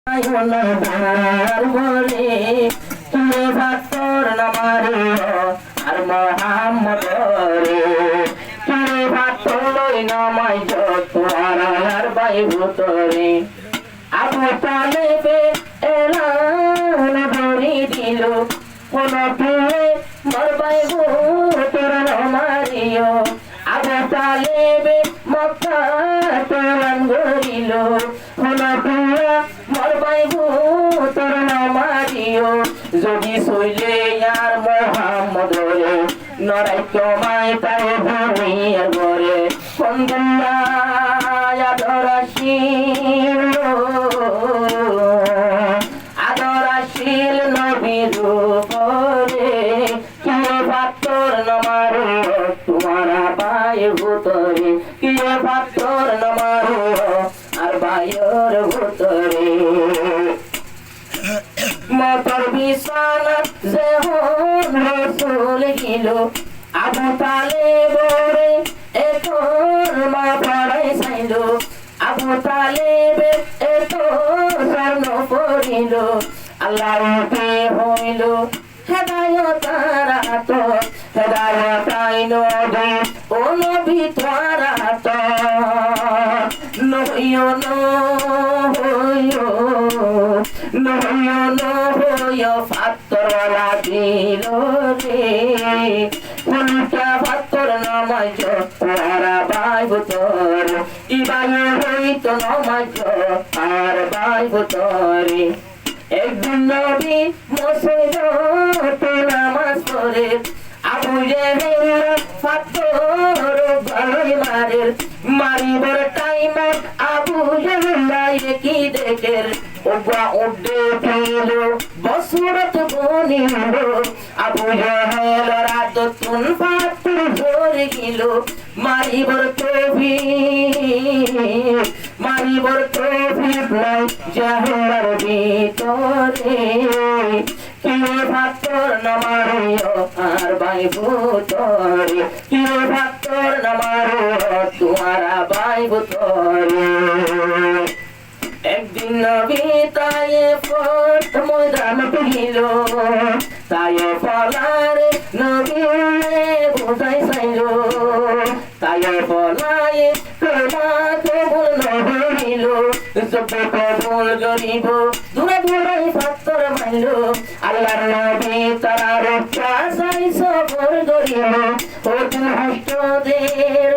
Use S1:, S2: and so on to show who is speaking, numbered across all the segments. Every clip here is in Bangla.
S1: বলে তুলে ভাতর নামারে আর মোহাম্মদ রে তুলে ভাতর লই নামাই তোমার আর ভাই ভূতরে আবু তালেবে এলান ধরি দিল কোন তুলে মোর ভাই ভূতর নামারিও আবু তালেবে মক্কা তোলান গরিল কোন তুলে মোর ভাই ভূতর নামারিও যদি সইলে আর মোহাম্মদ রে নরাই তোমায় তাই ভূমির ঘরে কন্দনায় আদরাশীল নবীর উপরে কে ভাতর নমারো তোমার ভাই ভূতরে কে ভাতর নমারো আর ভাইয়ের ভূতরে মতর বিছানা যেহন রসুল গিল আবু তালেবরে এখন মা পড়াই চাইল আবু তালেবে এত স্বর্ণ পড়িল আল্লাহকে হইল হেদায়তার হাত হেদায়তাই নদী ও নবী তোমার হাত নইও নইও ফাত্তরওয়ালা দিল রে উল্টা ফাত্তর নামাজ আর ভাই ভূতর ইবাই হইত নামাজ আর ভাই ভূতরে একদিন নবী মুসলিম নামাজ পড়ে আবু জেহেল ফাত্তর ভাই মারের মারিবার টাইম আবু জেহেল কি দেখের ওবা উড্ডে পেল বসুরত বনিল আবু জেহেল রাত তুন ফাত্তর ধরে গেল মারিবার তৌফিক নাই জাহেলার ভিতরে কে ভাতর নামারিও আর ভাই ভূতরে কে ভাতর নামারিও তোমারা ভাই ভূতরে একদিন নবী তায়েফ ময়দান পেল তায়েফ লারে নবী বুঝাই চাইল তায়েফ লায়ে কলমা কবুল নহিল জবে কবুল গরিব দূরে দূরে ফাত্তর মাইল আল্লাহর নবী তারা রক্ষা চাই সবর গরিব ওদিন হাসদের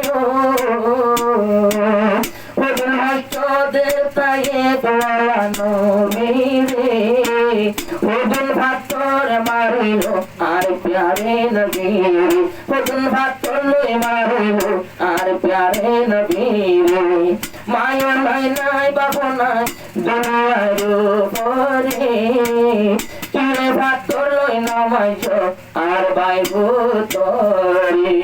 S1: ওদিন হাসদের তায়ে বলানো মেরে ওদিন ভাতর মারিল আর প্যারে নবীর ওদিন ভাতর লই মারিল আর প্যারে নবীর মায়া নাই নাই বাবু নাই দুনিয়ার উপরে কিরে ভাতর লই নামাইছ আর ভাই ভূতরে